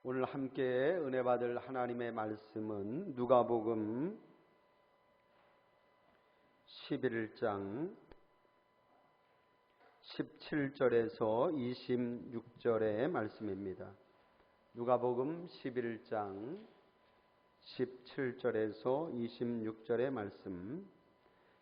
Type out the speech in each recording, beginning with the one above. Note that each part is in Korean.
오늘 함께 은혜 받을 하나님의 말씀은 누가복음 11장 17절에서 26절의 말씀입니다. 누가복음 11장 17절에서 26절의 말씀.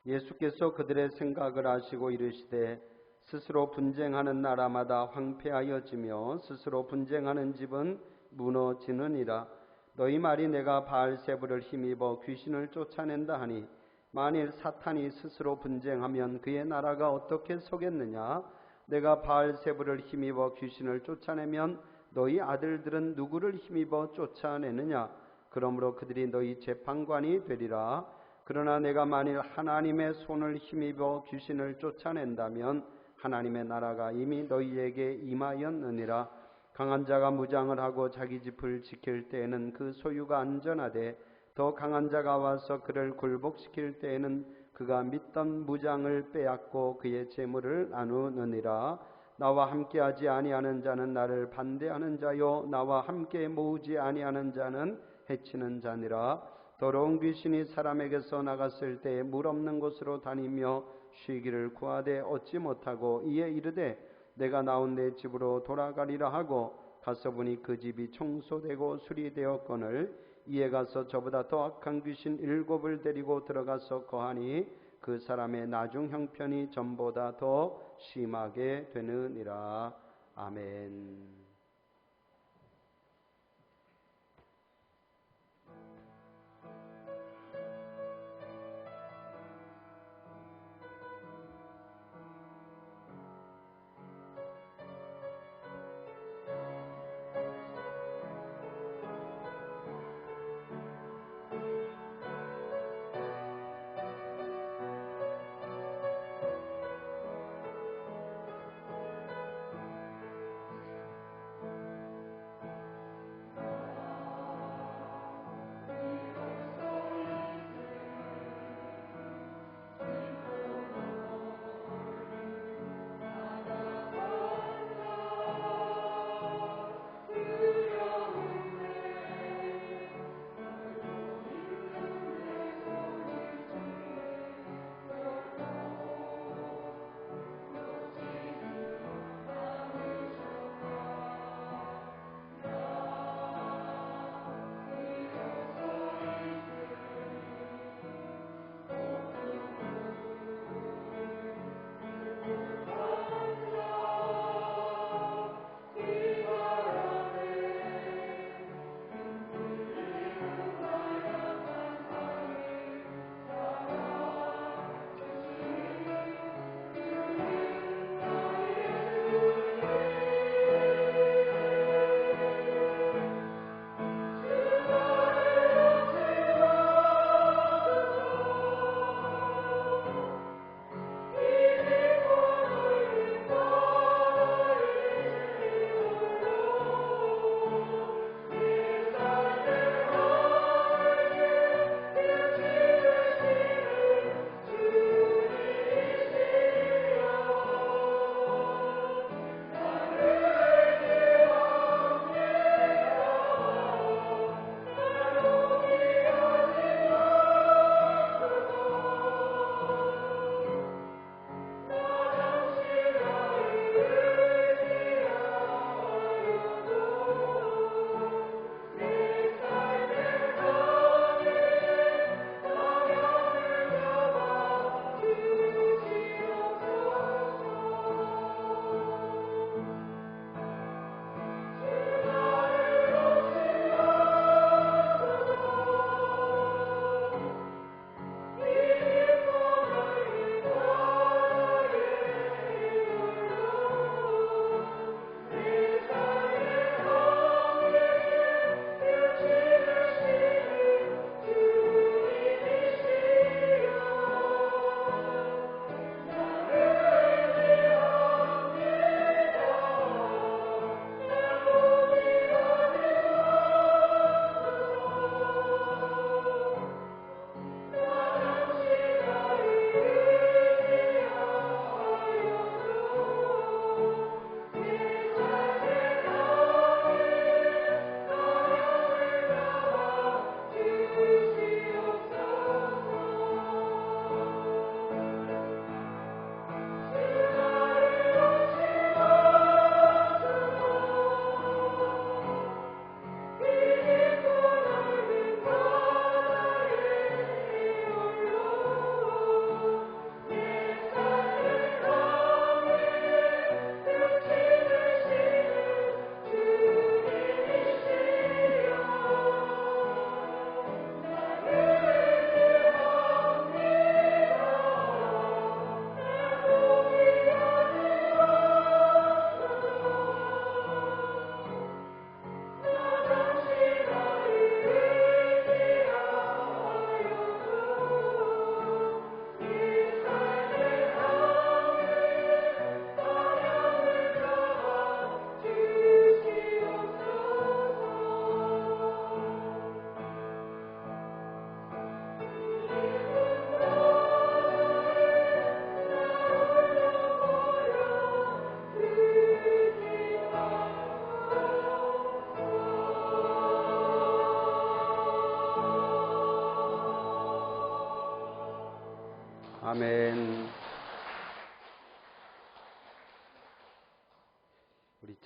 예수께서 그들의 생각을 아시고 이르시되 스스로 분쟁하는 나라마다 황폐하여지며 스스로 분쟁하는 집은 무너지느니라. 너희 말이 내가 바알세불을 힘입어 귀신을 쫓아낸다 하니 만일 사탄이 스스로 분쟁하면 그의 나라가 어떻게 서겠느냐. 내가 바알세불을 힘입어 귀신을 쫓아내면 너희 아들들은 누구를 힘입어 쫓아내느냐. 그러므로 그들이 너희 재판관이 되리라. 그러나 내가 만일 하나님의 손을 힘입어 귀신을 쫓아낸다면 하나님의 나라가 이미 너희에게 임하였느니라. 강한 자가 무장을 하고 자기 집을 지킬 때에는 그 소유가 안전하되 더 강한 자가 와서 그를 굴복시킬 때에는 그가 믿던 무장을 빼앗고 그의 재물을 나누느니라. 나와 함께하지 아니하는 자는 나를 반대하는 자요 나와 함께 모으지 아니하는 자는 해치는 자니라. 더러운 귀신이 사람에게서 나갔을 때에 물 없는 곳으로 다니며 쉬기를 구하되 얻지 못하고 이에 이르되 내가 나온 내 집으로 돌아가리라 하고 가서 보니 그 집이 청소되고 수리되었거늘 이에 가서 저보다 더 악한 귀신 7을 데리고 들어가서 거하니 그 사람의 나중 형편이 전보다 더 심하게 되느니라. 아멘.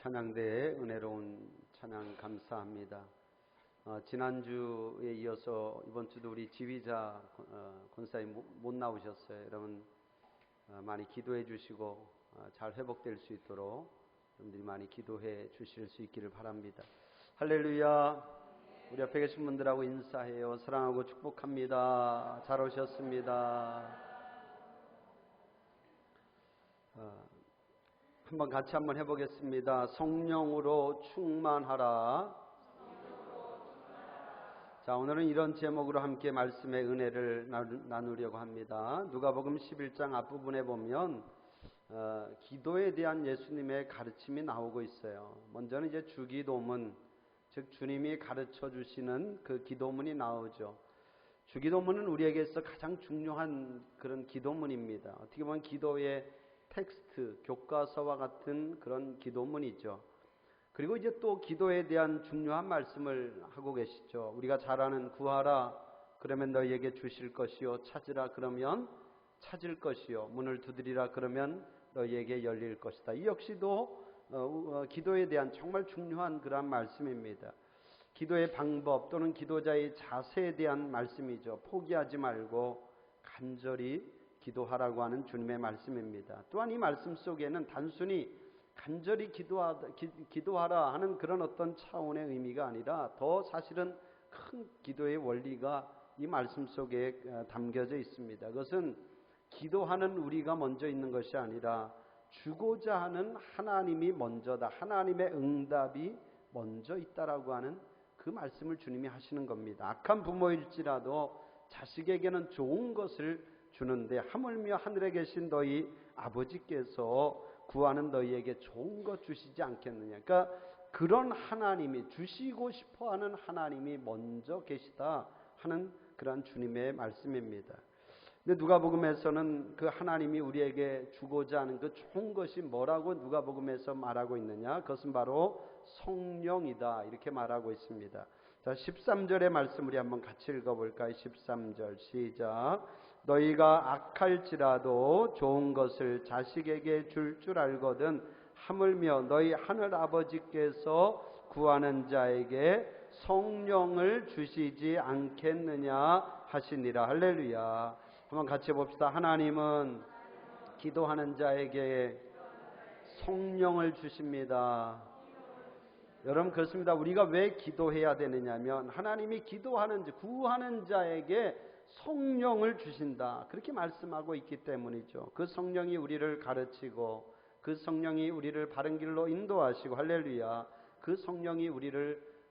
찬양대의 은혜로운 찬양 감사합니다. 지난주에 이어서 이번 주도 우리 지휘자 권사님 못 나오셨어요. 여러분 많이 기도해 주시고 잘 회복될 수 있도록 여러분들이 많이 기도해 주실 수 있기를 바랍니다. 할렐루야. 우리 옆에 계신 분들하고 인사해요. 사랑하고 축복합니다. 잘 오셨습니다. 한번 같이 한번 해보겠습니다. 성령으로 충만하라. 자, 오늘은 이런 제목으로 함께 말씀의 은혜를 나누려고 합니다. 누가복음 11장 앞부분에 보면 기도에 대한 예수님의 가르침이 나오고 있어요. 먼저는 이제 주기도문, 즉 주님이 가르쳐 주시는 그 기도문이 나오죠. 주기도문은 우리에게서 가장 중요한 그런 기도문입니다. 어떻게 보면 기도의 텍스트, 교과서와 같은 그런 기도문이죠. 그리고 이제 또 기도에 대한 중요한 말씀을 하고 계시죠. 우리가 잘 아는 구하라 그러면 너희에게 주실 것이요, 찾으라 그러면 찾을 것이요, 문을 두드리라 그러면 너희에게 열릴 것이다. 이 역시도 기도에 대한 정말 중요한 그런 말씀입니다. 기도의 방법 또는 기도자의 자세에 대한 말씀이죠. 포기하지 말고 간절히 기도하라고 하는 주님의 말씀입니다. 또한 이 말씀 속에는 단순히 간절히 기도하라 하는 그런 어떤 차원의 의미가 아니라 더 사실은 큰 기도의 원리가 이 말씀 속에 담겨져 있습니다. 그것은 기도하는 우리가 먼저 있는 것이 아니라 주고자 하는 하나님이 먼저다. 하나님의 응답이 먼저 있다라고 하는 그 말씀을 주님이 하시는 겁니다. 악한 부모일지라도 자식에게는 좋은 것을 주는데 하물며 하늘에 계신 너희 아버지께서 구하는 너희에게 좋은 것 주시지 않겠느냐. 그러니까 그런 하나님이, 주시고 싶어하는 하나님이 먼저 계시다 하는 그런 주님의 말씀입니다. 근데 누가복음에서는 그 하나님이 우리에게 주고자 하는 그 좋은 것이 뭐라고 누가복음에서 말하고 있느냐. 그것은 바로 성령이다 이렇게 말하고 있습니다. 자, 13절의 말씀 우리 한번 같이 읽어볼까요? 13절 시작. 너희가 악할지라도 좋은 것을 자식에게 줄 알거든 하물며 너희 하늘 아버지께서 구하는 자에게 성령을 주시지 않겠느냐 하시니라. 할렐루야. 한번 같이 봅시다. 하나님은 기도하는 자에게 성령을 주십니다. 여러분 그렇습니다. 우리가 왜 기도해야 되느냐면 하나님이 구하는 자에게 성령을 주신다 그렇게 말씀하고 있기 때문이죠. 그 성령이 우리를 가르치고 그 성령이 우리를 바른 길로 인도하시고 할렐루야. 그 성령이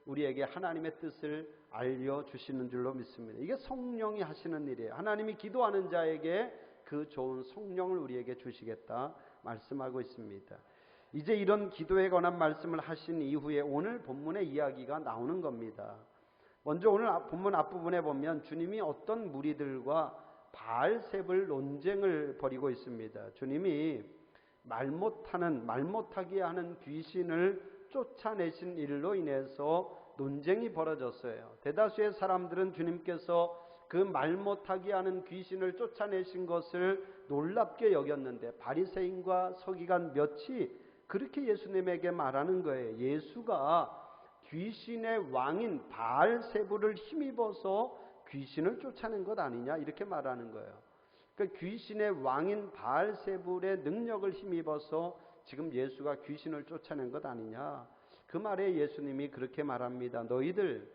우리에게 하나님의 뜻을 알려주시는 줄로 믿습니다. 이게 성령이 하시는 일이에요. 하나님이 기도하는 자에게 그 좋은 성령을 우리에게 주시겠다 말씀하고 있습니다. 이제 이런 기도에 관한 말씀을 하신 이후에 오늘 본문의 이야기가 나오는 겁니다. 먼저 오늘 본문 앞부분에 보면 주님이 어떤 무리들과 바알셉을 논쟁을 벌이고 있습니다. 주님이 말 못하게 하는 귀신을 쫓아내신 일로 인해서 논쟁이 벌어졌어요. 대다수의 사람들은 주님께서 그 말 못하게 하는 귀신을 쫓아내신 것을 놀랍게 여겼는데 바리새인과 서기관 몇이 그렇게 예수님에게 말하는 거예요. 예수가 귀신의 왕인 바알세불을 힘입어서 귀신을 쫓아낸 것 아니냐 이렇게 말하는 거예요. 그러니까 귀신의 왕인 바알세불의 능력을 힘입어서 지금 예수가 귀신을 쫓아낸 것 아니냐. 그 말에 예수님이 그렇게 말합니다. 너희들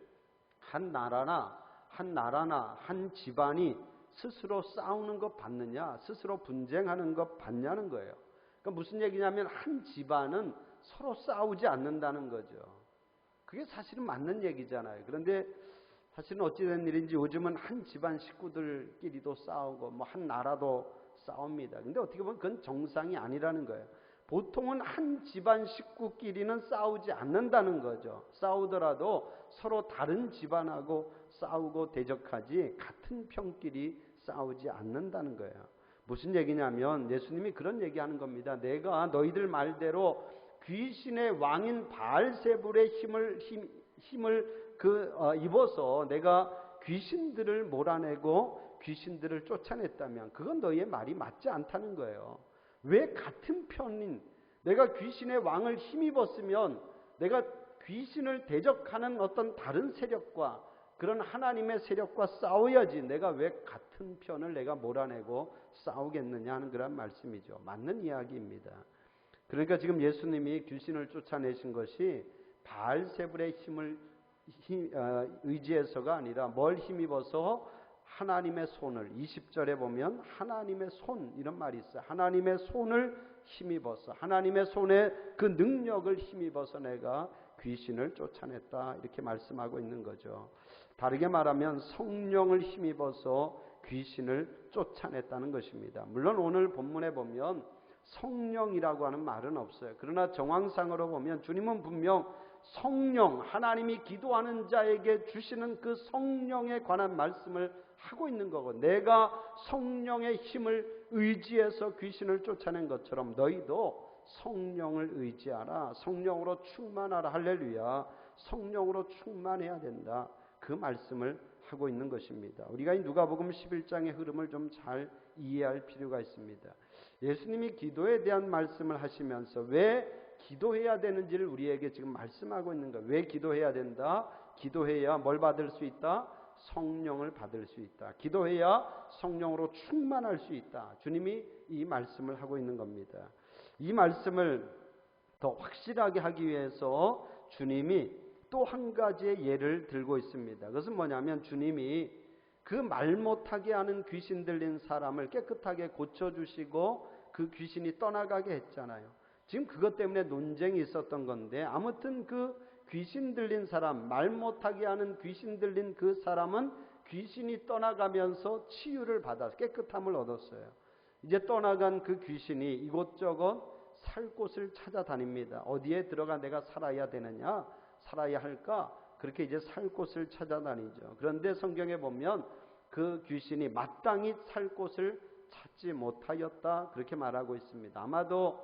한 나라나 한 집안이 스스로 싸우는 것 봤느냐, 스스로 분쟁하는 것 봤냐는 거예요. 그러니까 무슨 얘기냐면 한 집안은 서로 싸우지 않는다는 거죠. 그게 사실은 맞는 얘기잖아요. 그런데 사실은 어찌된 일인지 요즘은 한 집안 식구들끼리도 싸우고 한 나라도 싸웁니다. 근데 어떻게 보면 그건 정상이 아니라는 거예요. 보통은 한 집안 식구끼리는 싸우지 않는다는 거죠. 싸우더라도 서로 다른 집안하고 싸우고 대적하지 같은 편끼리 싸우지 않는다는 거예요. 무슨 얘기냐면 예수님이 그런 얘기하는 겁니다. 내가 너희들 말대로 귀신의 왕인 바알세불의 힘을 입어서 내가 귀신들을 몰아내고 귀신들을 쫓아냈다면 그건 너희의 말이 맞지 않다는 거예요. 왜 같은 편인 내가 귀신의 왕을 힘입었으면 내가 귀신을 대적하는 어떤 다른 세력과 그런 하나님의 세력과 싸워야지 내가 왜 같은 편을 내가 몰아내고 싸우겠느냐 하는 그런 말씀이죠. 맞는 이야기입니다. 그러니까 지금 예수님이 귀신을 쫓아내신 것이 바알세불의 힘을 의지해서가 아니라 뭘 힘입어서 하나님의 손을 20절에 보면 하나님의 손 이런 말이 있어요. 하나님의 손을 힘입어서 하나님의 손에 그 능력을 힘입어서 내가 귀신을 쫓아냈다 이렇게 말씀하고 있는 거죠. 다르게 말하면 성령을 힘입어서 귀신을 쫓아냈다는 것입니다. 물론 오늘 본문에 보면 성령이라고 하는 말은 없어요. 그러나 정황상으로 보면 주님은 분명 성령, 하나님이 기도하는 자에게 주시는 그 성령에 관한 말씀을 하고 있는 거고, 내가 성령의 힘을 의지해서 귀신을 쫓아낸 것처럼 너희도 성령을 의지하라, 성령으로 충만하라. 할렐루야. 성령으로 충만해야 된다. 그 말씀을 하고 있는 것입니다. 우리가 이 누가복음 11장의 흐름을 좀 잘 이해할 필요가 있습니다. 예수님이 기도에 대한 말씀을 하시면서 왜 기도해야 되는지를 우리에게 지금 말씀하고 있는 거예요. 왜 기도해야 된다? 기도해야 뭘 받을 수 있다? 성령을 받을 수 있다. 기도해야 성령으로 충만할 수 있다. 주님이 이 말씀을 하고 있는 겁니다. 이 말씀을 더 확실하게 하기 위해서 주님이 또 한 가지의 예를 들고 있습니다. 그것은 뭐냐면 주님이 그 말 못하게 하는 귀신 들린 사람을 깨끗하게 고쳐주시고 그 귀신이 떠나가게 했잖아요. 지금 그것 때문에 논쟁이 있었던 건데, 아무튼 그 귀신 들린 사람, 말 못하게 하는 귀신 들린 그 사람은 귀신이 떠나가면서 치유를 받아서 깨끗함을 얻었어요. 이제 떠나간 그 귀신이 이곳저곳 살 곳을 찾아다닙니다. 어디에 들어가 내가 살아야 되느냐, 살아야 할까? 그렇게 이제 살 곳을 찾아다니죠. 그런데 성경에 보면 그 귀신이 마땅히 살 곳을 찾지 못하였다 그렇게 말하고 있습니다. 아마도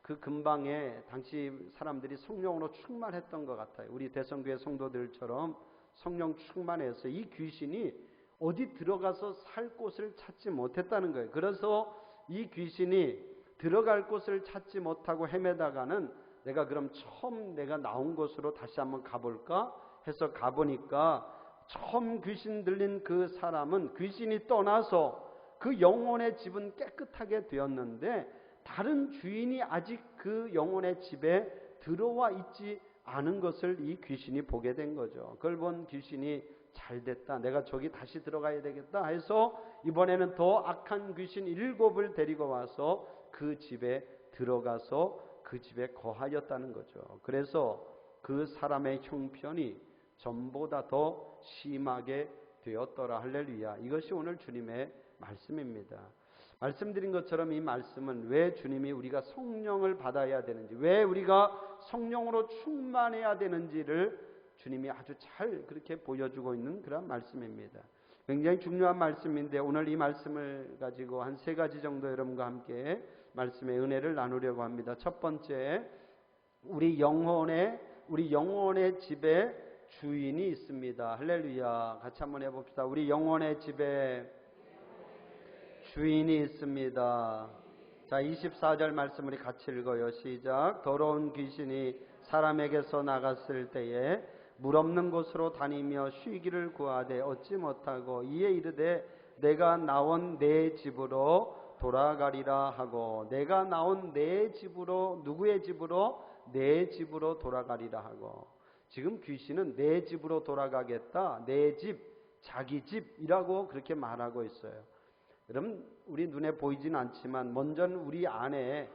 그 근방에 당시 사람들이 성령으로 충만했던 것 같아요. 우리 대성교회 성도들처럼 성령 충만해서 이 귀신이 어디 들어가서 살 곳을 찾지 못했다는 거예요. 그래서 이 귀신이 들어갈 곳을 찾지 못하고 헤매다가는 내가 그럼 처음 내가 나온 곳으로 다시 한번 가볼까 해서 가보니까 처음 귀신 들린 그 사람은 귀신이 떠나서 그 영혼의 집은 깨끗하게 되었는데 다른 주인이 아직 그 영혼의 집에 들어와 있지 않은 것을 이 귀신이 보게 된 거죠. 그걸 본 귀신이 잘 됐다, 내가 저기 다시 들어가야 되겠다 해서 이번에는 더 악한 귀신 7을 데리고 와서 그 집에 들어가서 그 집에 거하였다는 거죠. 그래서 그 사람의 형편이 전보다 더 심하게 되었더라. 할렐루야. 이것이 오늘 주님의 말씀입니다. 말씀드린 것처럼 이 말씀은 왜 주님이 우리가 성령을 받아야 되는지, 왜 우리가 성령으로 충만해야 되는지를 주님이 아주 잘 그렇게 보여주고 있는 그런 말씀입니다. 굉장히 중요한 말씀인데 오늘 이 말씀을 가지고 한 3가지 정도 여러분과 함께 말씀의 은혜를 나누려고 합니다. 첫 번째, 우리 영혼의 집에 주인이 있습니다. 할렐루야. 같이 한번 해봅시다. 우리 영혼의 집에 주인이 있습니다. 자, 24절 말씀 우리 같이 읽어요. 시작. 더러운 귀신이 사람에게서 나갔을 때에 물 없는 곳으로 다니며 쉬기를 구하되 얻지 못하고 이에 이르되 내가 나온 내 집으로 돌아가리라 하고, 내가 나온 내 집으로, 누구의 집으로? 내 집으로 돌아가리라 하고. 지금 귀신은 내 집으로 돌아가겠다, 내 집, 자기 집이라고 그렇게 말하고 있어요. 여러분, 우리 눈에 보이지는 않지만 먼저는 우리 안에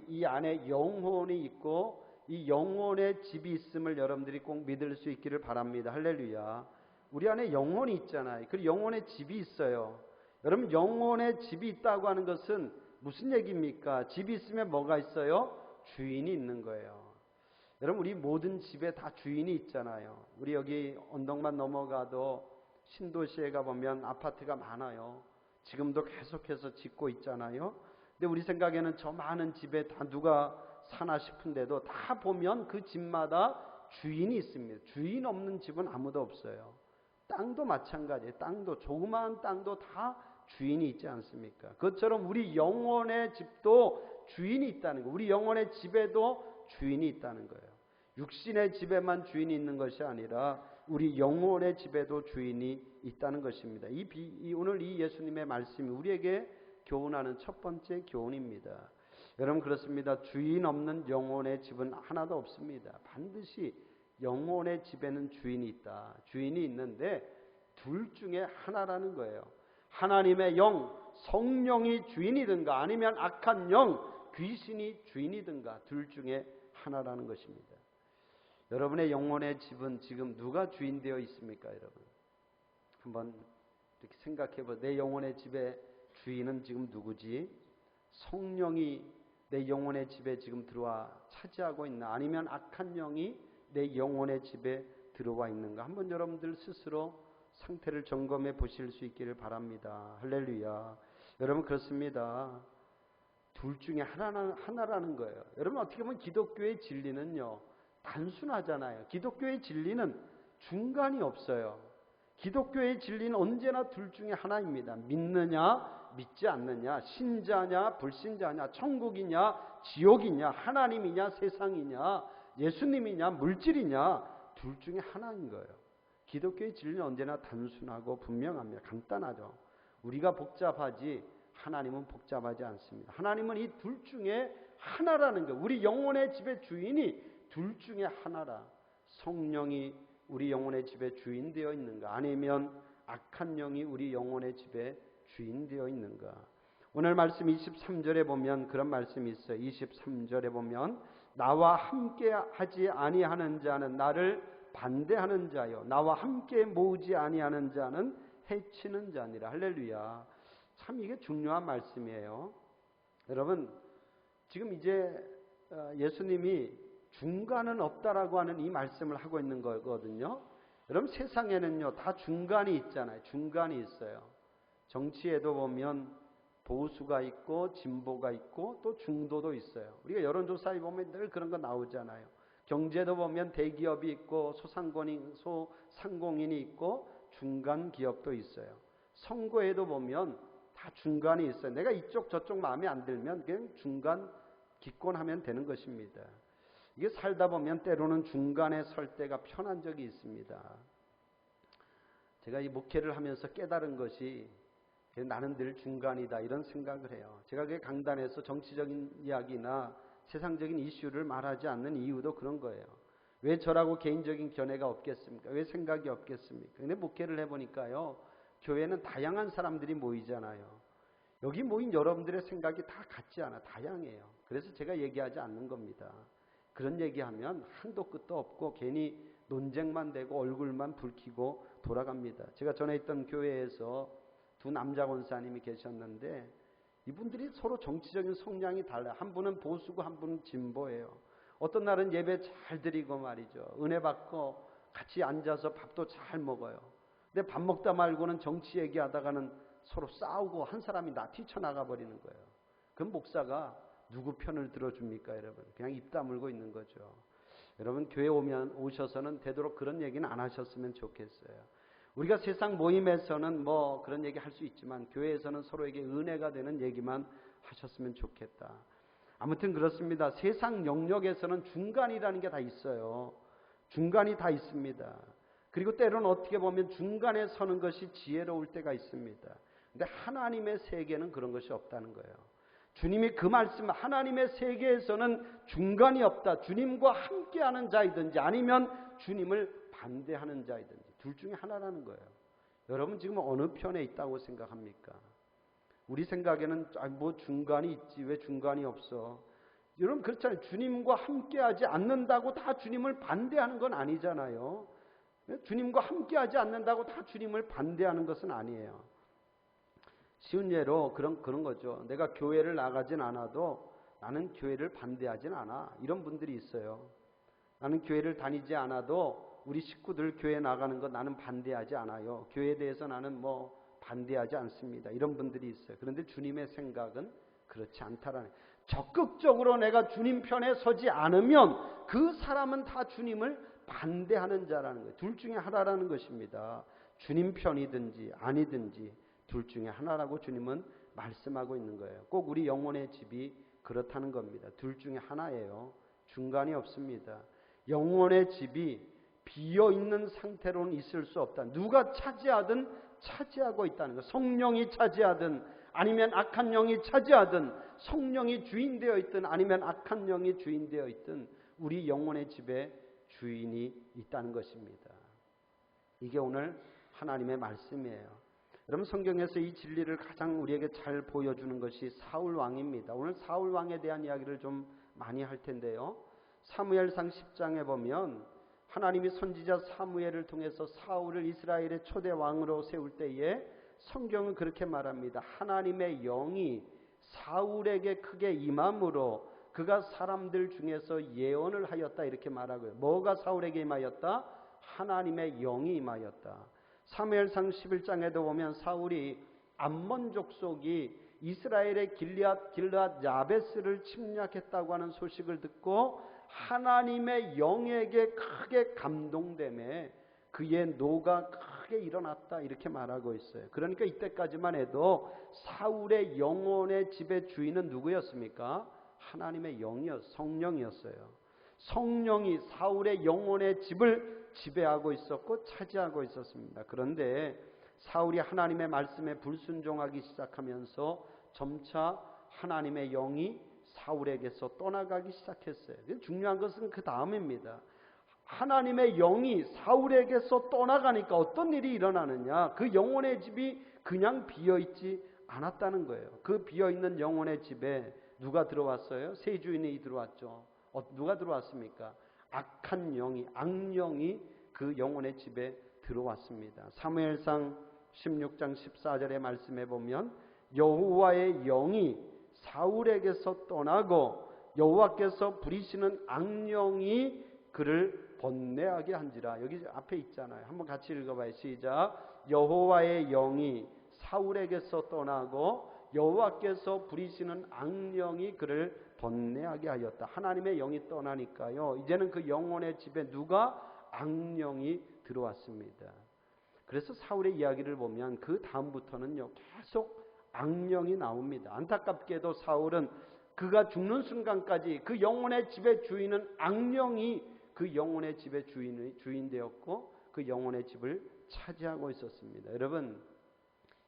이 안에 영혼이 있고 이 영혼의 집이 있음을 여러분들이 꼭 믿을 수 있기를 바랍니다. 할렐루야. 우리 안에 영혼이 있잖아요. 그 영혼의 집이 있어요. 여러분, 영혼의 집이 있다고 하는 것은 무슨 얘기입니까? 집이 있으면 뭐가 있어요? 주인이 있는 거예요. 여러분, 우리 모든 집에 다 주인이 있잖아요. 우리 여기 언덕만 넘어가도 신도시에 가보면 아파트가 많아요. 지금도 계속해서 짓고 있잖아요. 근데 우리 생각에는 저 많은 집에 다 누가 사나 싶은데도 다 보면 그 집마다 주인이 있습니다. 주인 없는 집은 아무도 없어요. 땅도 마찬가지예요. 땅도, 조그마한 땅도 다 주인이 있지 않습니까? 그것처럼 우리 영혼의 집도 주인이 있다는 거예요. 우리 영혼의 집에도 주인이 있다는 거예요. 육신의 집에만 주인이 있는 것이 아니라 우리 영혼의 집에도 주인이 있다는 것입니다. 오늘 이 예수님의 말씀이 우리에게 교훈하는 첫 번째 교훈입니다. 여러분 그렇습니다. 주인 없는 영혼의 집은 하나도 없습니다. 반드시 영혼의 집에는 주인이 있다. 주인이 있는데 둘 중에 하나라는 거예요. 하나님의 영, 성령이 주인이든가 아니면 악한 영, 귀신이 주인이든가 둘 중에 하나라는 것입니다. 여러분의 영혼의 집은 지금 누가 주인 되어 있습니까, 여러분? 한번 이렇게 생각해 보세요. 내 영혼의 집의 주인은 지금 누구지? 성령이 내 영혼의 집에 지금 들어와 차지하고 있나? 아니면 악한 영이 내 영혼의 집에 들어와 있는가? 한번 여러분들 스스로 상태를 점검해 보실 수 있기를 바랍니다. 할렐루야. 여러분 그렇습니다. 둘 중에 하나라는 거예요. 여러분 어떻게 보면 기독교의 진리는요, 단순하잖아요. 기독교의 진리는 중간이 없어요. 기독교의 진리는 언제나 둘 중에 하나입니다. 믿느냐, 믿지 않느냐, 신자냐, 불신자냐, 천국이냐, 지옥이냐, 하나님이냐, 세상이냐, 예수님이냐, 물질이냐, 둘 중에 하나인 거예요. 기독교의 진리는 언제나 단순하고 분명합니다. 간단하죠. 우리가 복잡하지 하나님은 복잡하지 않습니다. 하나님은 이 둘 중에 하나라는 거예요. 우리 영혼의 집의 주인이 둘 중에 하나라. 성령이 우리 영혼의 집에 주인 되어 있는가? 아니면 악한 영이 우리 영혼의 집에 주인 되어 있는가? 오늘 말씀 23절에 보면 그런 말씀이 있어요. 23절에 보면 나와 함께 하지 아니하는 자는 나를 반대하는 자요, 나와 함께 모으지 아니하는 자는 해치는 자니라. 할렐루야. 참 이게 중요한 말씀이에요. 여러분 지금 이제 예수님이 중간은 없다라고 하는 이 말씀을 하고 있는 거거든요. 여러분 세상에는요 다 중간이 있잖아요. 중간이 있어요. 정치에도 보면 보수가 있고 진보가 있고 또 중도도 있어요. 우리가 여론조사에 보면 늘 그런 거 나오잖아요. 경제도 보면 대기업이 있고 소상공인이 있고 중간 기업도 있어요. 선거에도 보면 다 중간이 있어요. 내가 이쪽 저쪽 마음에 안 들면 그냥 중간 기권하면 되는 것입니다. 이게 살다 보면 때로는 중간에 설 때가 편한 적이 있습니다. 제가 이 목회를 하면서 깨달은 것이 나는 늘 중간이다 이런 생각을 해요. 제가 그 강단에서 정치적인 이야기나 세상적인 이슈를 말하지 않는 이유도 그런 거예요. 왜 저라고 개인적인 견해가 없겠습니까? 왜 생각이 없겠습니까? 근데 목회를 해보니까요, 교회는 다양한 사람들이 모이잖아요. 여기 모인 여러분들의 생각이 다 같지 않아. 다양해요. 그래서 제가 얘기하지 않는 겁니다. 그런 얘기하면 한도 끝도 없고 괜히 논쟁만 되고 얼굴만 붉히고 돌아갑니다. 제가 전에 있던 교회에서 두 남자 권사님이 계셨는데 이분들이 서로 정치적인 성향이 달라요. 한 분은 보수고 한 분은 진보예요. 어떤 날은 예배 잘 드리고 말이죠. 은혜 받고 같이 앉아서 밥도 잘 먹어요. 근데 밥 먹다 말고는 정치 얘기하다가는 서로 싸우고 한 사람이 뛰쳐나가 버리는 거예요. 그럼 목사가 누구 편을 들어줍니까, 여러분? 그냥 입 다물고 있는 거죠. 여러분 교회 오셔서는 되도록 그런 얘기는 안 하셨으면 좋겠어요. 우리가 세상 모임에서는 뭐 그런 얘기 할 수 있지만 교회에서는 서로에게 은혜가 되는 얘기만 하셨으면 좋겠다. 아무튼 그렇습니다. 세상 영역에서는 중간이라는 게 다 있어요. 중간이 다 있습니다. 그리고 때로는 어떻게 보면 중간에 서는 것이 지혜로울 때가 있습니다. 근데 하나님의 세계는 그런 것이 없다는 거예요. 주님이 그 말씀, 하나님의 세계에서는 중간이 없다. 주님과 함께하는 자이든지 아니면 주님을 반대하는 자이든지 둘 중에 하나라는 거예요. 여러분 지금 어느 편에 있다고 생각합니까? 우리 생각에는 뭐 중간이 있지 왜 중간이 없어? 여러분 그렇잖아요. 주님과 함께하지 않는다고 다 주님을 반대하는 건 아니잖아요. 주님과 함께하지 않는다고 다 주님을 반대하는 것은 아니에요. 쉬운 예로 그런 거죠. 내가 교회를 나가진 않아도 나는 교회를 반대하진 않아. 이런 분들이 있어요. 나는 교회를 다니지 않아도 우리 식구들 교회 나가는 거 나는 반대하지 않아요. 교회에 대해서 나는 뭐 반대하지 않습니다. 이런 분들이 있어요. 그런데 주님의 생각은 그렇지 않다라는 거예요. 적극적으로 내가 주님 편에 서지 않으면 그 사람은 다 주님을 반대하는 자라는 거예요. 둘 중에 하나라는 것입니다. 주님 편이든지 아니든지 둘 중에 하나라고 주님은 말씀하고 있는 거예요. 꼭 우리 영혼의 집이 그렇다는 겁니다. 둘 중에 하나예요. 중간이 없습니다. 영혼의 집이 비어있는 상태로는 있을 수 없다. 누가 차지하든 차지하고 있다는 것. 성령이 차지하든 아니면 악한 영이 차지하든, 성령이 주인되어 있든 아니면 악한 영이 주인되어 있든 우리 영혼의 집에 주인이 있다는 것입니다. 이게 오늘 하나님의 말씀이에요. 여러분, 성경에서 이 진리를 가장 우리에게 잘 보여주는 것이 사울 왕입니다. 오늘 사울 왕에 대한 이야기를 좀 많이 할 텐데요. 사무엘상 10장에 보면 하나님이 선지자 사무엘을 통해서 사울을 이스라엘의 초대 왕으로 세울 때에 성경은 그렇게 말합니다. 하나님의 영이 사울에게 크게 임함으로 그가 사람들 중에서 예언을 하였다, 이렇게 말하고요. 뭐가 사울에게 임하였다? 하나님의 영이 임하였다. 사무엘상 11장에도 보면 사울이 암몬 족속이 이스라엘의 길르앗 야베스를 침략했다고 하는 소식을 듣고 하나님의 영에게 크게 감동되매 그의 노가 크게 일어났다, 이렇게 말하고 있어요. 그러니까 이때까지만 해도 사울의 영혼의 집의 주인은 누구였습니까? 하나님의 성령이었어요. 성령이 사울의 영혼의 집을 지배하고 있었고 차지하고 있었습니다. 그런데 사울이 하나님의 말씀에 불순종하기 시작하면서 점차 하나님의 영이 사울에게서 떠나가기 시작했어요. 중요한 것은 그 다음입니다. 하나님의 영이 사울에게서 떠나가니까 어떤 일이 일어나느냐? 그 영혼의 집이 그냥 비어있지 않았다는 거예요. 그 비어있는 영혼의 집에 누가 들어왔어요? 새 주인이 들어왔죠. 누가 들어왔습니까? 악한 영이, 악령이 그 영혼의 집에 들어왔습니다. 사무엘상 16장 14절의 말씀에 보면 여호와의 영이 사울에게서 떠나고 여호와께서 부리시는 악령이 그를 번뇌하게 한지라. 여기 앞에 있잖아요. 한번 같이 읽어봐요. 시작. 여호와의 영이 사울에게서 떠나고 여호와께서 부리시는 악령이 그를 번뇌하게 하였다. 하나님의 영이 떠나니까요, 이제는 그 영혼의 집에 누가? 악령이 들어왔습니다. 그래서 사울의 이야기를 보면 그 다음부터는요 계속 악령이 나옵니다. 안타깝게도 사울은 그가 죽는 순간까지 그 영혼의 집의 주인은 악령이 그 영혼의 집의 주인 되었고 그 영혼의 집을 차지하고 있었습니다. 여러분,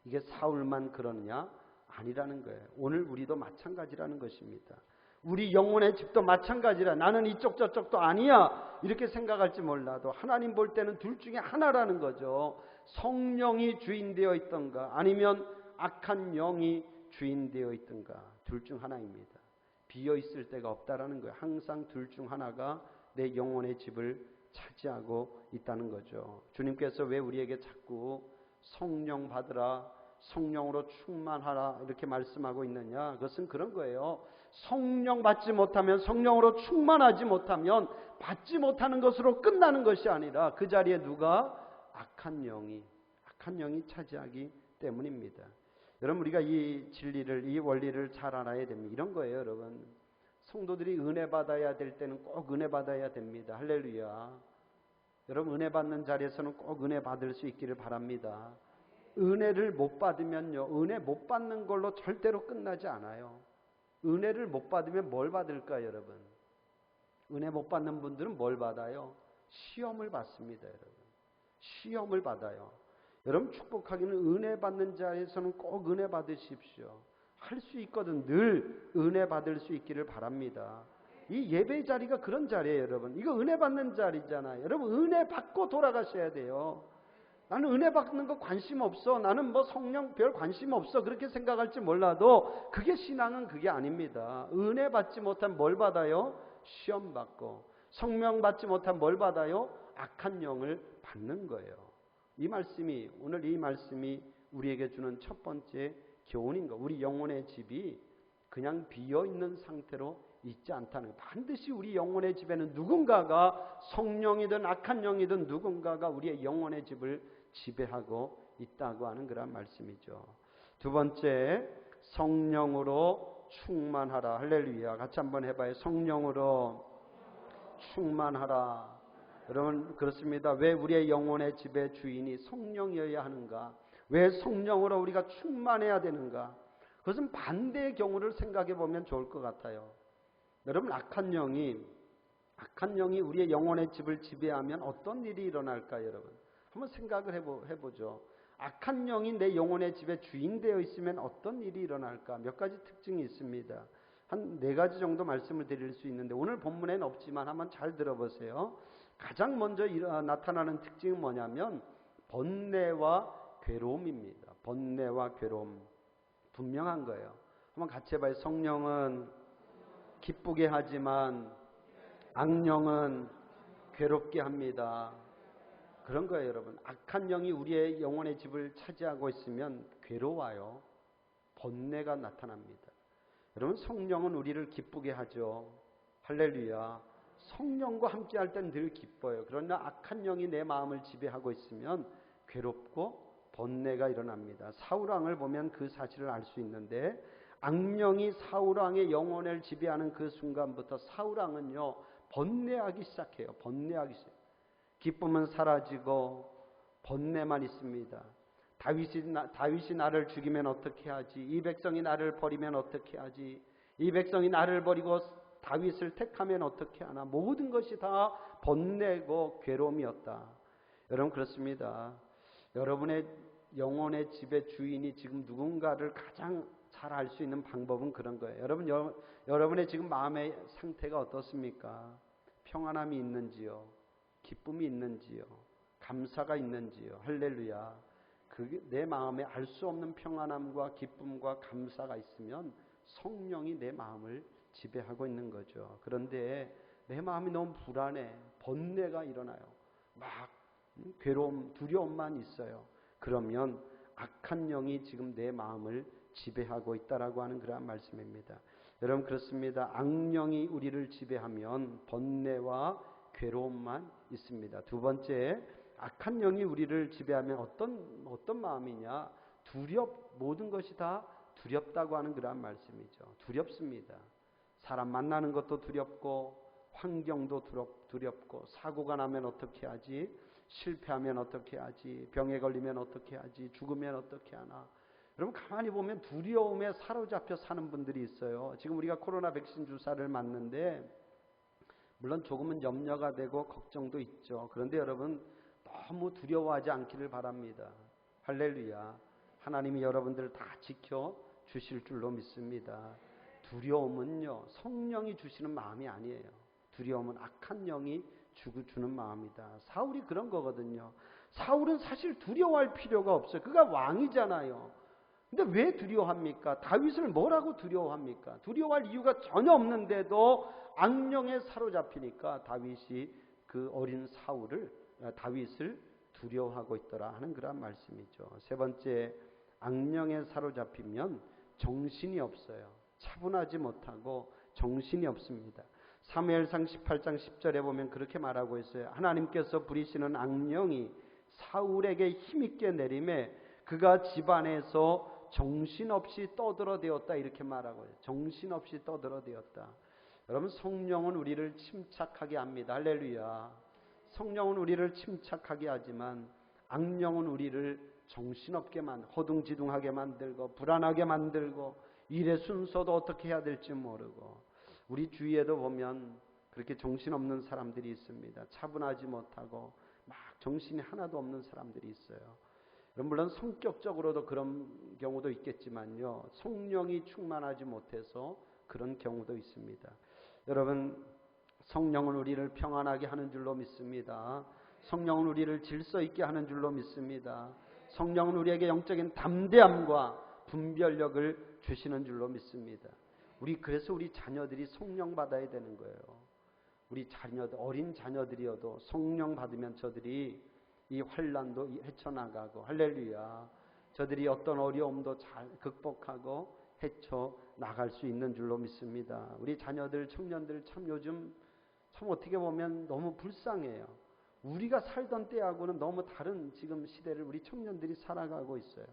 이게 사울만 그러느냐? 아니라는 거예요. 오늘 우리도 마찬가지라는 것입니다. 우리 영혼의 집도 마찬가지라. 나는 이쪽 저쪽도 아니야, 이렇게 생각할지 몰라도 하나님 볼 때는 둘 중에 하나라는 거죠. 성령이 주인되어 있던가 아니면 악한 영이 주인되어 있던가, 둘 중 하나입니다. 비어있을 데가 없다라는 거예요. 항상 둘 중 하나가 내 영혼의 집을 차지하고 있다는 거죠. 주님께서 왜 우리에게 자꾸 성령 받으라, 성령으로 충만하라 이렇게 말씀하고 있느냐? 그것은 그런 거예요. 성령 받지 못하면, 성령으로 충만하지 못하면 받지 못하는 것으로 끝나는 것이 아니라 그 자리에 누가? 악한 영이 차지하기 때문입니다. 여러분, 우리가 이 진리를, 이 원리를 잘 알아야 됩니다. 이런 거예요, 여러분. 성도들이 은혜 받아야 될 때는 꼭 은혜 받아야 됩니다. 할렐루야. 여러분, 은혜 받는 자리에서는 꼭 은혜 받을 수 있기를 바랍니다. 은혜를 못 받으면요, 은혜 못 받는 걸로 절대로 끝나지 않아요. 은혜를 못 받으면 뭘 받을까요, 여러분? 은혜 못 받는 분들은 뭘 받아요? 시험을 받습니다, 여러분. 시험을 받아요. 여러분, 축복하기는 은혜 받는 자리에서는 꼭 은혜 받으십시오. 할 수 있거든. 늘 은혜 받을 수 있기를 바랍니다. 이 예배 자리가 그런 자리예요, 여러분. 이거 은혜 받는 자리잖아요. 여러분, 은혜 받고 돌아가셔야 돼요. 나는 은혜 받는 거 관심 없어, 나는 뭐 성령 별 관심 없어, 그렇게 생각할지 몰라도 그게 신앙은 그게 아닙니다. 은혜 받지 못하면 뭘 받아요? 시험 받고. 성령 받지 못하면 뭘 받아요? 악한 영을 받는 거예요. 오늘 이 말씀이 우리에게 주는 첫 번째 교훈인 거. 우리 영혼의 집이 그냥 비어있는 상태로 있지 않다는 것. 반드시 우리 영혼의 집에는 누군가가, 성령이든 악한 영이든 누군가가 우리의 영혼의 집을 지배하고 있다고 하는 그런 말씀이죠. 두 번째, 성령으로 충만하라. 할렐루야. 같이 한번 해봐요. 성령으로 충만하라. 여러분, 그렇습니다. 왜 우리의 영혼의 집의 주인이 성령이어야 하는가? 왜 성령으로 우리가 충만해야 되는가? 그것은 반대의 경우를 생각해 보면 좋을 것 같아요. 여러분, 악한 영이 우리의 영혼의 집을 지배하면 어떤 일이 일어날까요, 여러분? 한번 생각을 해보죠. 악한 영이 내 영혼의 집에 주인되어 있으면 어떤 일이 일어날까? 몇 가지 특징이 있습니다. 한 4가지 정도 말씀을 드릴 수 있는데 오늘 본문에는 없지만 한번 잘 들어보세요. 가장 먼저 나타나는 특징은 뭐냐면 번뇌와 괴로움입니다. 번뇌와 괴로움. 분명한 거예요. 한번 같이 해봐요. 성령은 기쁘게 하지만 악령은 괴롭게 합니다. 그런 거예요, 여러분. 악한 영이 우리의 영혼의 집을 차지하고 있으면 괴로워요. 번뇌가 나타납니다. 여러분, 성령은 우리를 기쁘게 하죠. 할렐루야. 성령과 함께 할 땐 늘 기뻐요. 그러나 악한 영이 내 마음을 지배하고 있으면 괴롭고 번뇌가 일어납니다. 사울왕을 보면 그 사실을 알 수 있는데, 악령이 사울왕의 영혼을 지배하는 그 순간부터 사울왕은요 번뇌하기 시작해요. 번뇌하기 시작해요. 기쁨은 사라지고 번뇌만 있습니다. 다윗이 나를 죽이면 어떻게 하지? 이 백성이 나를 버리면 어떻게 하지? 이 백성이 나를 버리고 다윗을 택하면 어떻게 하나? 모든 것이 다 번뇌고 괴로움이었다. 여러분, 그렇습니다. 여러분의 영혼의 집의 주인이 지금 누군가를 가장 잘 알 수 있는 방법은 그런 거예요. 여러분의 지금 마음의 상태가 어떻습니까? 평안함이 있는지요? 기쁨이 있는지요? 감사가 있는지요? 할렐루야. 그게 내 마음에 알 수 없는 평안함과 기쁨과 감사가 있으면 성령이 내 마음을 지배하고 있는 거죠. 그런데 내 마음이 너무 불안해. 번뇌가 일어나요. 막 괴로움, 두려움만 있어요. 그러면 악한 영이 지금 내 마음을 지배하고 있다라고 하는 그러한 말씀입니다. 여러분, 그렇습니다. 악령이 우리를 지배하면 번뇌와 괴로움만 있습니다. 두 번째, 악한 영이 우리를 지배하면 어떤 마음이냐? 모든 것이 다 두렵다고 하는 그러한 말씀이죠. 두렵습니다. 사람 만나는 것도 두렵고 환경도 두렵고 사고가 나면 어떻게 하지? 실패하면 어떻게 하지? 병에 걸리면 어떻게 하지? 죽으면 어떻게 하나? 여러분, 가만히 보면 두려움에 사로잡혀 사는 분들이 있어요. 지금 우리가 코로나 백신 주사를 맞는데 물론 조금은 염려가 되고 걱정도 있죠. 그런데 여러분, 너무 두려워하지 않기를 바랍니다. 할렐루야. 하나님이 여러분들을 다 지켜 주실 줄로 믿습니다. 두려움은요, 성령이 주시는 마음이 아니에요. 두려움은 악한 영이 주는 마음이다. 사울이 그런 거거든요. 사울은 사실 두려워할 필요가 없어요. 그가 왕이잖아요. 근데 왜 두려워합니까? 다윗을 뭐라고 두려워합니까? 두려워할 이유가 전혀 없는데도 악령에 사로잡히니까 다윗이 그 어린 다윗을 두려워하고 있더라 하는 그런 말씀이죠. 세 번째, 악령에 사로잡히면 정신이 없어요. 차분하지 못하고 정신이 없습니다. 사무엘상 18장 10절에 보면 그렇게 말하고 있어요. 하나님께서 부리시는 악령이 사울에게 힘있게 내림에 그가 집안에서 정신없이 떠들어대었다, 이렇게 말하고 있어요. 정신없이 떠들어대었다. 여러분, 성령은 우리를 침착하게 합니다. 할렐루야. 성령은 우리를 침착하게 하지만 악령은 우리를 정신없게 허둥지둥하게 만들고 불안하게 만들고 일의 순서도 어떻게 해야 될지 모르고, 우리 주위에도 보면 그렇게 정신없는 사람들이 있습니다. 차분하지 못하고 막 정신이 하나도 없는 사람들이 있어요. 물론 성격적으로도 그런 경우도 있겠지만요, 성령이 충만하지 못해서 그런 경우도 있습니다. 여러분, 성령은 우리를 평안하게 하는 줄로 믿습니다. 성령은 우리를 질서 있게 하는 줄로 믿습니다. 성령은 우리에게 영적인 담대함과 분별력을 주시는 줄로 믿습니다. 그래서 우리 자녀들이 성령 받아야 되는 거예요. 우리 어린 자녀들이어도 성령 받으면 저들이 이 환난도 헤쳐나가고, 할렐루야, 저들이 어떤 어려움도 잘 극복하고 헤쳐나갈 수 있는 줄로 믿습니다. 우리 자녀들, 청년들 참 요즘 참 어떻게 보면 너무 불쌍해요. 우리가 살던 때하고는 너무 다른 지금 시대를 우리 청년들이 살아가고 있어요.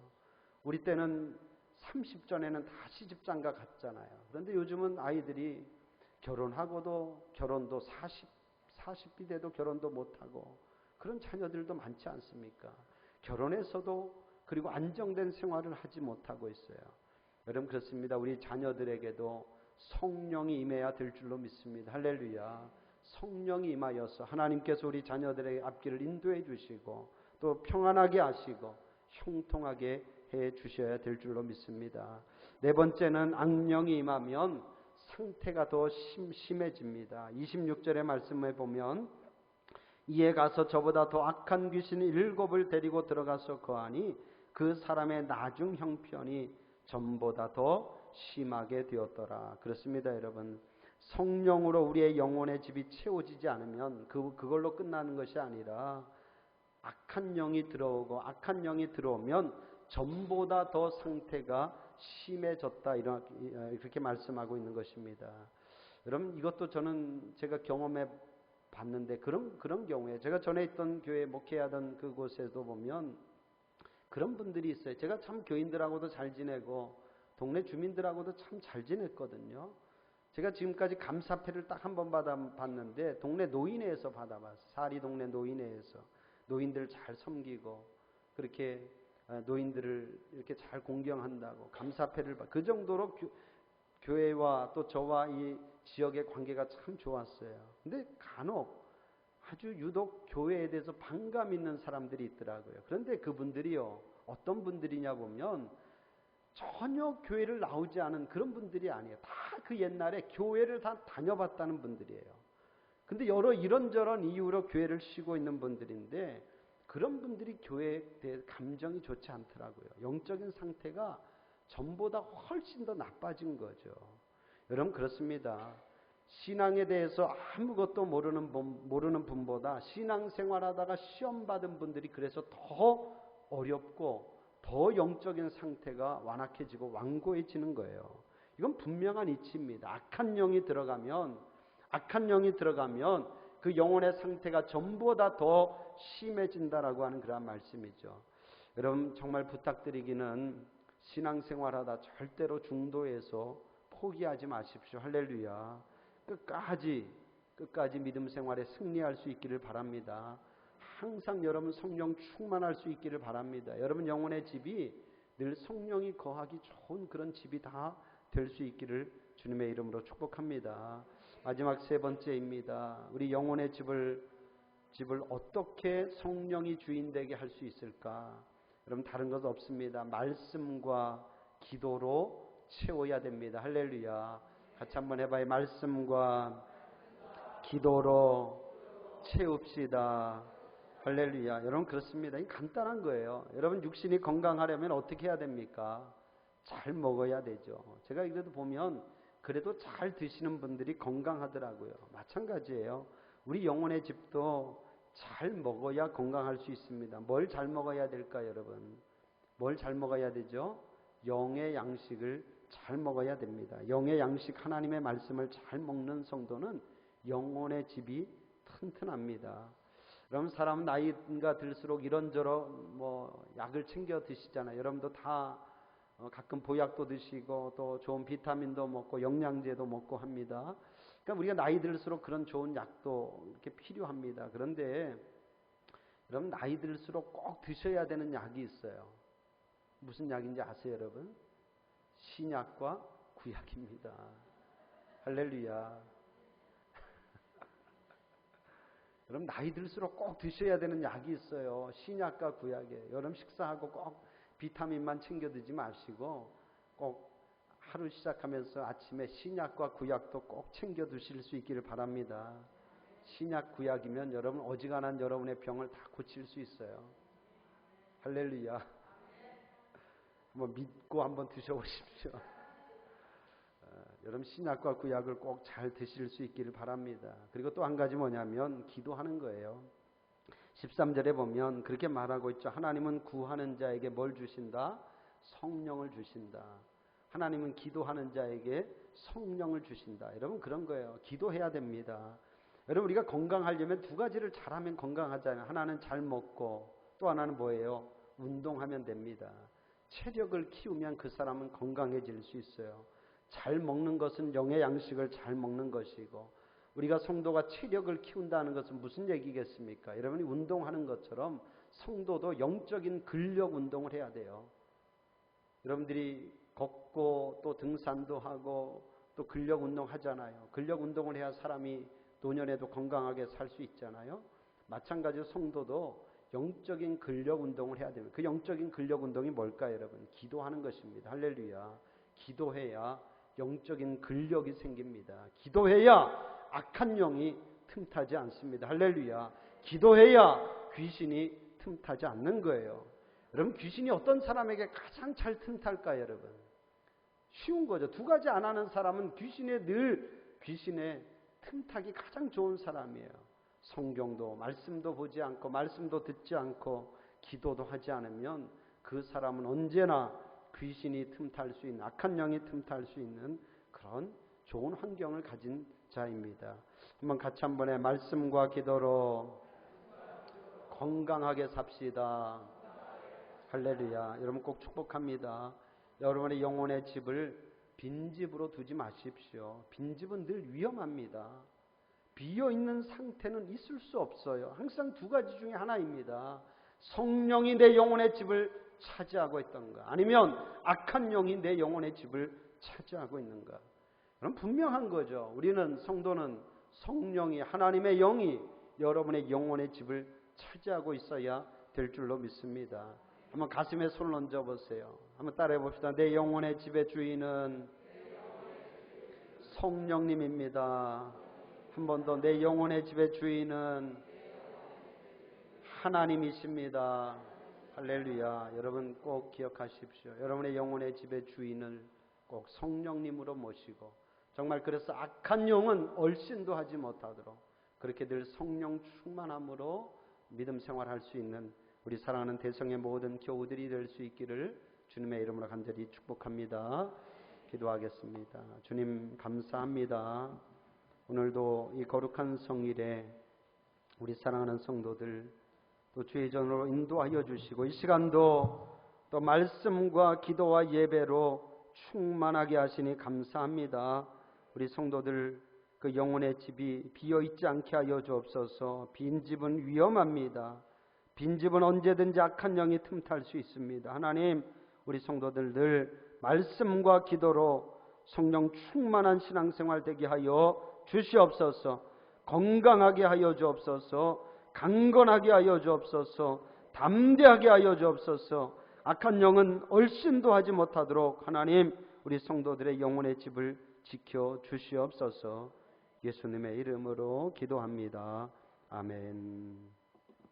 우리 때는 30전에는 다 시집장가 갔잖아요. 그런데 요즘은 아이들이 결혼도 40이 돼도 결혼도 못하고 그런 자녀들도 많지 않습니까? 결혼해서도 그리고 안정된 생활을 하지 못하고 있어요. 여러분 그렇습니다. 우리 자녀들에게도 성령이 임해야 될 줄로 믿습니다. 할렐루야. 성령이 임하여서 하나님께서 우리 자녀들의 앞길을 인도해 주시고 또 평안하게 하시고 형통하게 해 주셔야 될 줄로 믿습니다. 네 번째는 악령이 임하면 상태가 더 심해집니다. 26절의 말씀에 보면 이에 가서 저보다 더 악한 귀신 7을 데리고 들어가서 거하니 그 사람의 나중 형편이 전보다 더 심하게 되었더라. 그렇습니다, 여러분. 성령으로 우리의 영혼의 집이 채워지지 않으면 그걸로 끝나는 것이 아니라 악한 영이 들어오고 악한 영이 들어오면 전보다 더 상태가 심해졌다. 이렇게 말씀하고 있는 것입니다. 여러분 이것도 저는 제가 경험해 봤는데 그런 경우에 제가 전에 있던 교회 목회하던 그곳에도 보면 그런 분들이 있어요. 제가 참 교인들하고도 잘 지내고 동네 주민들하고도 참 잘 지냈거든요. 제가 지금까지 감사패를 딱 한 번 받아봤는데 동네 노인회에서 받아봤어요. 사리 동네 노인회에서 노인들 잘 섬기고 그렇게 노인들을 이렇게 잘 공경한다고 감사패를 그 정도로 교회와 또 저와 이 지역의 관계가 참 좋았어요. 근데 간혹 아주 유독 교회에 대해서 반감 있는 사람들이 있더라고요. 그런데 그분들이요, 어떤 분들이냐 보면 전혀 교회를 나오지 않은 그런 분들이 아니에요. 다 그 옛날에 교회를 다 다녀봤다는 분들이에요. 근데 여러 이런저런 이유로 교회를 쉬고 있는 분들인데 그런 분들이 교회에 대해 감정이 좋지 않더라고요. 영적인 상태가 전보다 훨씬 더 나빠진 거죠. 여러분 그렇습니다. 신앙에 대해서 아무것도 모르는 분보다 신앙생활하다가 시험 받은 분들이 그래서 더 어렵고 더 영적인 상태가 완악해지고 완고해지는 거예요. 이건 분명한 이치입니다. 악한 영이 들어가면 그 영혼의 상태가 전보다 더 심해진다라고 하는 그런 말씀이죠. 여러분 정말 부탁드리기는 신앙생활하다 절대로 중도에서 포기하지 마십시오. 할렐루야. 끝까지 믿음 생활에 승리할 수 있기를 바랍니다. 항상 여러분 성령 충만할 수 있기를 바랍니다. 여러분 영혼의 집이 늘 성령이 거하기 좋은 그런 집이 다 될 수 있기를 주님의 이름으로 축복합니다. 마지막 세 번째입니다. 우리 영혼의 집을 어떻게 성령이 주인되게 할 수 있을까? 여러분 다른 것 없습니다. 말씀과 기도로 채워야 됩니다. 할렐루야. 같이 한번 해봐요. 말씀과 기도로 채웁시다. 할렐루야. 여러분 그렇습니다. 이 간단한 거예요. 여러분 육신이 건강하려면 어떻게 해야 됩니까? 잘 먹어야 되죠. 제가 그래도 보면 그래도 잘 드시는 분들이 건강하더라고요. 마찬가지예요. 우리 영혼의 집도 잘 먹어야 건강할 수 있습니다. 뭘 잘 먹어야 될까요, 여러분? 뭘 잘 먹어야 되죠? 영의 양식을 잘 먹어야 됩니다. 영의 양식 하나님의 말씀을 잘 먹는 성도는 영혼의 집이 튼튼합니다. 여러분 사람은 나이가 들수록 이런저런 약을 챙겨 드시잖아요. 여러분도 다 가끔 보약도 드시고 또 좋은 비타민도 먹고 영양제도 먹고 합니다. 그러니까 우리가 나이 들수록 그런 좋은 약도 이렇게 필요합니다. 그런데 여러분 나이 들수록 꼭 드셔야 되는 약이 있어요. 무슨 약인지 아세요, 여러분? 신약과 구약입니다. 할렐루야. 여러분 나이 들수록 꼭 드셔야 되는 약이 있어요. 신약과 구약에. 여러분 식사하고 꼭 비타민만 챙겨 드지 마시고 꼭 하루 시작하면서 아침에 신약과 구약도 꼭 챙겨 드실 수 있기를 바랍니다. 신약 구약이면 여러분 어지간한 여러분의 병을 다 고칠 수 있어요. 할렐루야. 한번 믿고 한번 드셔보십시오. 여러분 신약과 구약을 꼭 잘 드실 수 있기를 바랍니다. 그리고 또 한 가지 뭐냐면 기도하는 거예요. 13절에 보면 그렇게 말하고 있죠. 하나님은 구하는 자에게 뭘 주신다? 성령을 주신다. 하나님은 기도하는 자에게 성령을 주신다. 여러분 그런 거예요. 기도해야 됩니다. 여러분 우리가 건강하려면 두 가지를 잘하면 건강하잖아요. 하나는 잘 먹고 또 하나는 뭐예요? 운동하면 됩니다. 체력을 키우면 그 사람은 건강해질 수 있어요. 잘 먹는 것은 영의 양식을 잘 먹는 것이고 우리가 성도가 체력을 키운다는 것은 무슨 얘기겠습니까? 여러분이 운동하는 것처럼 성도도 영적인 근력 운동을 해야 돼요. 여러분들이 걷고 또 등산도 하고 또 근력 운동 하잖아요. 근력 운동을 해야 사람이 노년에도 건강하게 살 수 있잖아요. 마찬가지로 성도도 영적인 근력 운동을 해야 됩니다. 그 영적인 근력 운동이 뭘까요, 여러분? 기도하는 것입니다. 할렐루야. 기도해야 영적인 근력이 생깁니다. 기도해야 악한 영이 틈타지 않습니다. 할렐루야. 기도해야 귀신이 틈타지 않는 거예요. 여러분, 귀신이 어떤 사람에게 가장 잘 틈탈까요, 여러분? 쉬운 거죠. 두 가지 안 하는 사람은 귀신의 틈타기 가장 좋은 사람이에요. 성경도 말씀도 보지 않고 말씀도 듣지 않고 기도도 하지 않으면 그 사람은 언제나 귀신이 틈탈 수 있는, 악한 영이 틈탈 수 있는 그런 좋은 환경을 가진 자입니다. 한번 같이 한번에 말씀과 기도로 건강하게 삽시다. 할렐루야. 여러분 꼭 축복합니다. 여러분의 영혼의 집을 빈집으로 두지 마십시오. 빈집은 늘 위험합니다. 비어있는 상태는 있을 수 없어요. 항상 두 가지 중에 하나입니다. 성령이 내 영혼의 집을 차지하고 있던가, 아니면 악한 영이 내 영혼의 집을 차지하고 있는가. 그럼 분명한 거죠. 우리는 성도는 성령이, 하나님의 영이 여러분의 영혼의 집을 차지하고 있어야 될 줄로 믿습니다. 한번 가슴에 손을 얹어 보세요. 한번 따라해 봅시다. 내 영혼의 집의 주인은 성령님입니다. 한 번 더, 내 영혼의 집의 주인은 하나님이십니다. 할렐루야. 여러분 꼭 기억하십시오. 여러분의 영혼의 집의 주인을 꼭 성령님으로 모시고, 정말 그래서 악한 영은 얼씬도 하지 못하도록 그렇게 늘 성령 충만함으로 믿음 생활할 수 있는 우리 사랑하는 대성의 모든 교우들이 될 수 있기를 주님의 이름으로 간절히 축복합니다. 기도하겠습니다. 주님 감사합니다. 오늘도 이 거룩한 성일에 우리 사랑하는 성도들 또 주의 전으로 인도하여 주시고, 이 시간도 또 말씀과 기도와 예배로 충만하게 하시니 감사합니다. 우리 성도들 그 영혼의 집이 비어있지 않게 하여 주옵소서. 빈집은 위험합니다. 빈집은 언제든지 악한 영이 틈탈 수 있습니다. 하나님, 우리 성도들 늘 말씀과 기도로 성령 충만한 신앙생활 되게 하여 주시옵소서. 건강하게 하여 주옵소서. 강건하게 하여 주옵소서. 담대하게 하여 주옵소서. 악한 영은 얼씬도 하지 못하도록 하나님, 우리 성도들의 영혼의 집을 지켜 주시옵소서. 예수님의 이름으로 기도합니다. 아멘.